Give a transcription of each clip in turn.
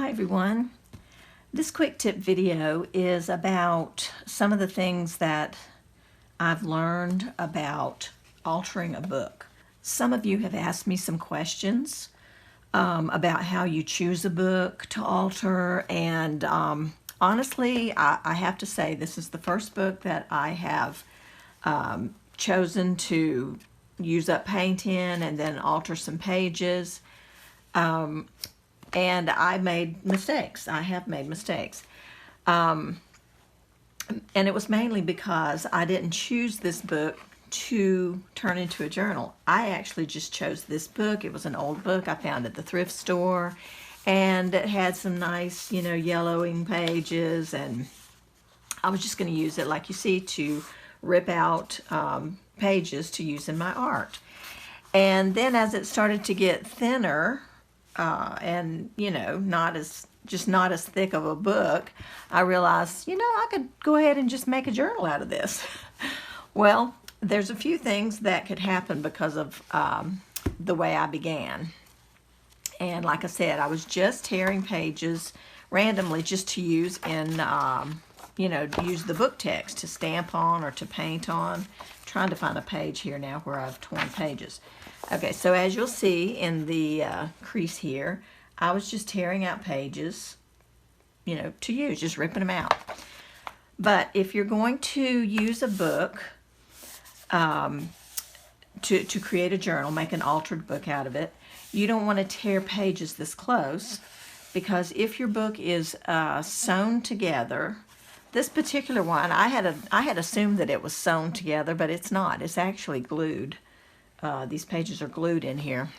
Hi everyone. This quick tip video is about some of the things that I've learned about altering a book. Some of you have asked me some questions about how you choose a book to alter, and honestly I have to say this is the first book that I have chosen to use up paint in and then alter some pages. And I made mistakes. I have made mistakes. And it was mainly because I didn't choose this book to turn into a journal. I actually just chose this book. It was an old book I found at the thrift store, and it had some nice, yellowing pages, and I was just going to use it, like you see, to rip out pages to use in my art. And then as it started to get thinner, and not as thick of a book, I realized I could go ahead and just make a journal out of this. Well, there's a few things that could happen because of the way I began. And like I said, I was just tearing pages randomly just to use in use the book text to stamp on or to paint on. I'm trying to find a page here now where I've torn pages. Okay, so as you'll see in the crease here, I was just tearing out pages, to use, just ripping them out. But if you're going to use a book to create a journal, make an altered book out of it, you don't want to tear pages this close, because if your book is sewn together, this particular one, I had assumed that it was sewn together, but it's not. It's actually glued. These pages are glued in here.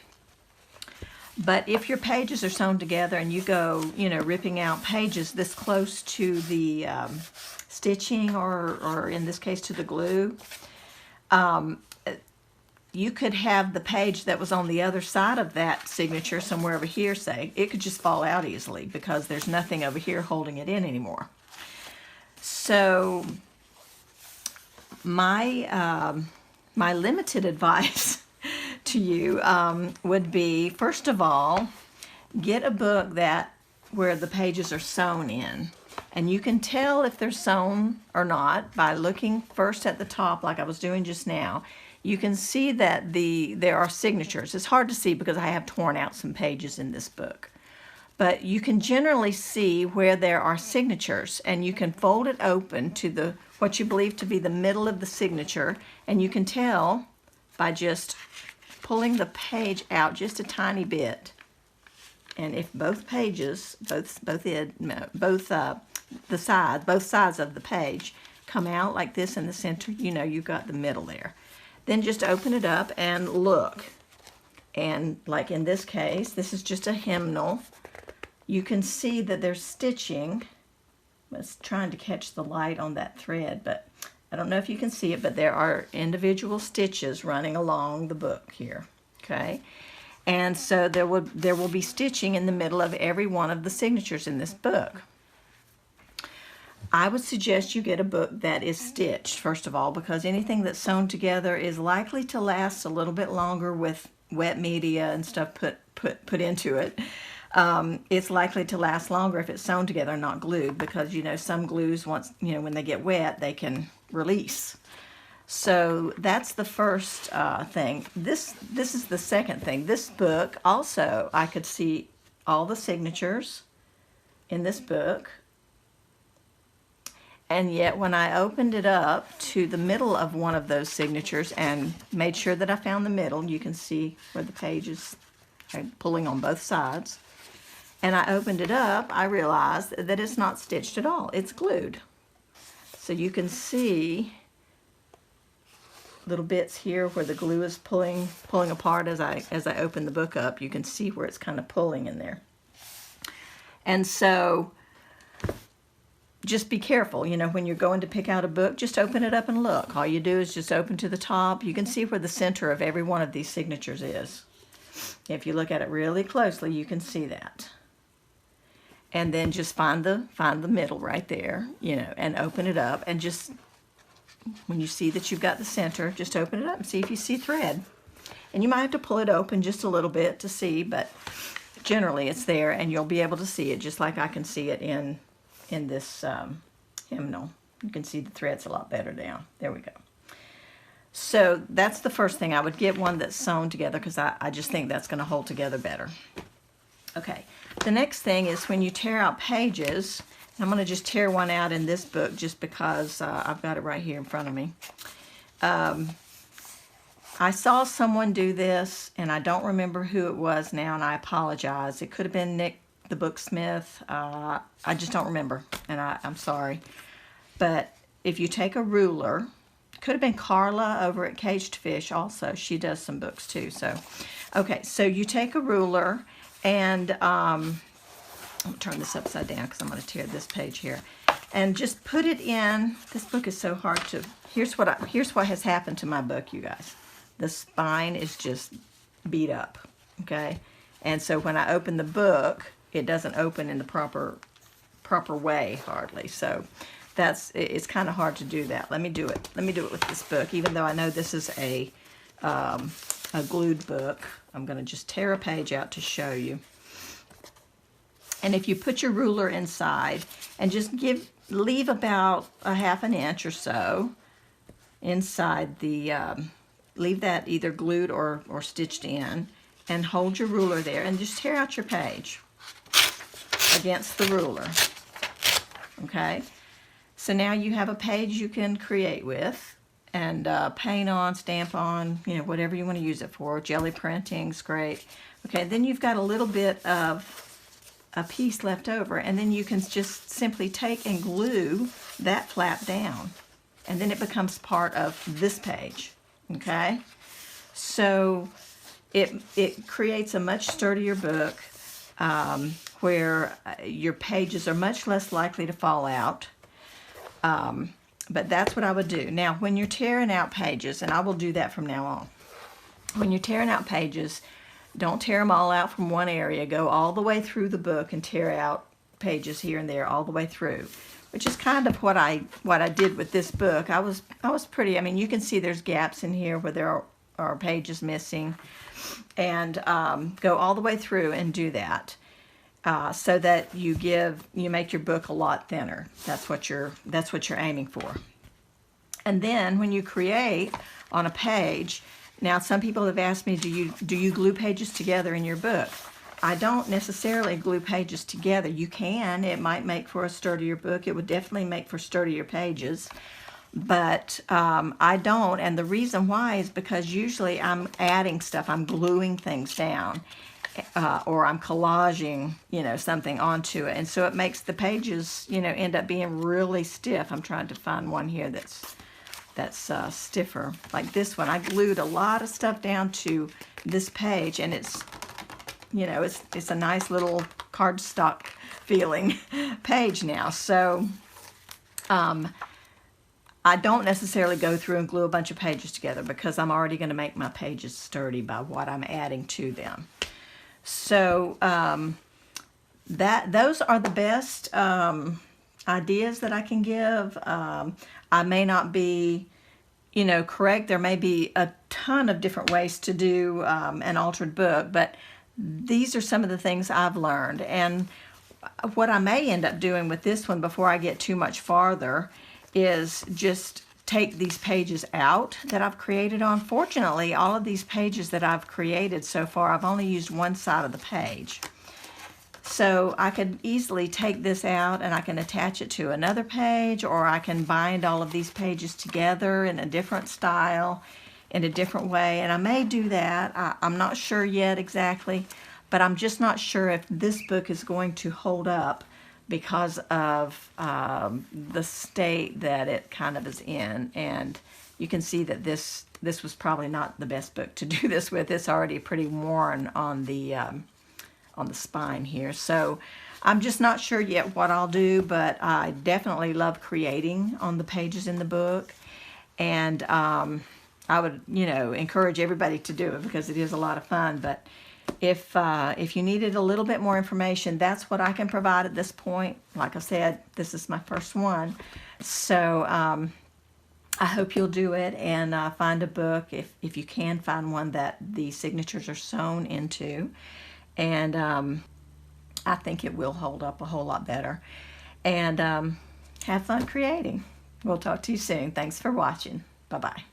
But if your pages are sewn together and you go, ripping out pages this close to the stitching, or in this case to the glue, you could have the page that was on the other side of that signature, somewhere over here, say, it could just fall out easily because there's nothing over here holding it in anymore. So my limited advice to you would be, first of all, get a book where the pages are sewn in. And you can tell if they're sewn or not by looking first at the top, like I was doing just now. You can see that there are signatures. It's hard to see because I have torn out some pages in this book. But you can generally see where there are signatures, and you can fold it open to what you believe to be the middle of the signature, and you can tell by just pulling the page out just a tiny bit. And if both pages, both sides of the page come out like this in the center, you've got the middle there. Then just open it up and look. And like in this case, this is just a hymnal. You can see that there's stitching. I was trying to catch the light on that thread, but I don't know if you can see it, but there are individual stitches running along the book here, okay? And so there will be stitching in the middle of every one of the signatures in this book. I would suggest you get a book that is stitched, first of all, because anything that's sewn together is likely to last a little bit longer with wet media and stuff put into it. It's likely to last longer if it's sewn together and not glued, because some glues, once when they get wet, they can release. So that's the first thing. This is the second thing. This book also, I could see all the signatures in this book, and yet when I opened it up to the middle of one of those signatures and made sure that I found the middle, you can see where the pages are pulling on both sides. And I opened it up, I realized that it's not stitched at all. It's glued. So you can see little bits here where the glue is pulling apart as I open the book up. You can see where it's kind of pulling in there. And so just be careful, when you're going to pick out a book, just open it up and look. All you do is just open to the top. You can see where the center of every one of these signatures is. If you look at it really closely, you can see that. And then just find the middle right there, and open it up, and just, when you see that you've got the center, just open it up and see if you see thread. And you might have to pull it open just a little bit to see, but generally it's there, and you'll be able to see it just like I can see it in this hymnal. You can see the threads a lot better now. There we go. So that's the first thing. I would get one that's sewn together because I just think that's going to hold together better. Okay, the next thing is when you tear out pages. I'm going to just tear one out in this book just because I've got it right here in front of me. I saw someone do this, and I don't remember who it was now, and I apologize. It could have been Nick the Booksmith. I just don't remember, and I'm sorry. But if you take a ruler, it could have been Carla over at Caged Fish also. She does some books too. So, okay, so you take a ruler, and I'm going to turn this upside down because I'm going to tear this page here. And just put it in. This book is so hard to... Here's what has happened to my book, you guys. The spine is just beat up, okay? And so when I open the book, it doesn't open in the proper way, hardly. So it's kind of hard to do that. Let me do it. Let me do it with this book, even though I know this is a glued book. I'm going to just tear a page out to show you. And if you put your ruler inside and just leave about a ½ an inch or so inside the... leave that either glued or stitched in, and hold your ruler there and just tear out your page against the ruler. Okay, so now you have a page you can create with and paint on, stamp on, you know, whatever you want to use it for. Jelly printing's great. Okay, then you've got a little bit of a piece left over, and then you can just simply take and glue that flap down, and then it becomes part of this page. Okay, so it creates a much sturdier book where your pages are much less likely to fall out. But that's what I would do. Now, when you're tearing out pages, and I will do that from now on, when you're tearing out pages, don't tear them all out from one area. Go all the way through the book and tear out pages here and there all the way through. Which is kind of what I did with this book. I was pretty, I mean, you can see there's gaps in here where there are pages missing, and go all the way through and do that, so that you make your book a lot thinner. That's what you're aiming for. And then when you create on a page, now some people have asked me, do you glue pages together in your book? I don't necessarily glue pages together. You can. It might make for a sturdier book. It would definitely make for sturdier pages. But I don't. And the reason why is because usually I'm adding stuff. I'm gluing things down. Or I'm collaging, you know, something onto it. And so it makes the pages, you know, end up being really stiff. I'm trying to find one here that's stiffer. Like this one. I glued a lot of stuff down to this page, and it's... You know, it's a nice little cardstock feeling page now. So I don't necessarily go through and glue a bunch of pages together because I'm already going to make my pages sturdy by what I'm adding to them. So those are the best ideas that I can give. I may not be, you know, correct. There may be a ton of different ways to do an altered book, but these are some of the things I've learned. And what I may end up doing with this one before I get too much farther is just take these pages out that I've created on. Fortunately, all of these pages that I've created so far, I've only used one side of the page. So I could easily take this out and I can attach it to another page, or I can bind all of these pages together in a different style, in a different way, and I may do that. I'm not sure yet exactly, but I'm just not sure if this book is going to hold up because of the state that it kind of is in. And you can see that this was probably not the best book to do this with. It's already pretty worn on the spine here. So I'm just not sure yet what I'll do, but I definitely love creating on the pages in the book. And I would, you know, encourage everybody to do it because it is a lot of fun. But if you needed a little bit more information, that's what I can provide at this point. Like I said, this is my first one. So I hope you'll do it and find a book, if you can find one that the signatures are sewn into. and I think it will hold up a whole lot better. And have fun creating. We'll talk to you soon. Thanks for watching. Bye-bye.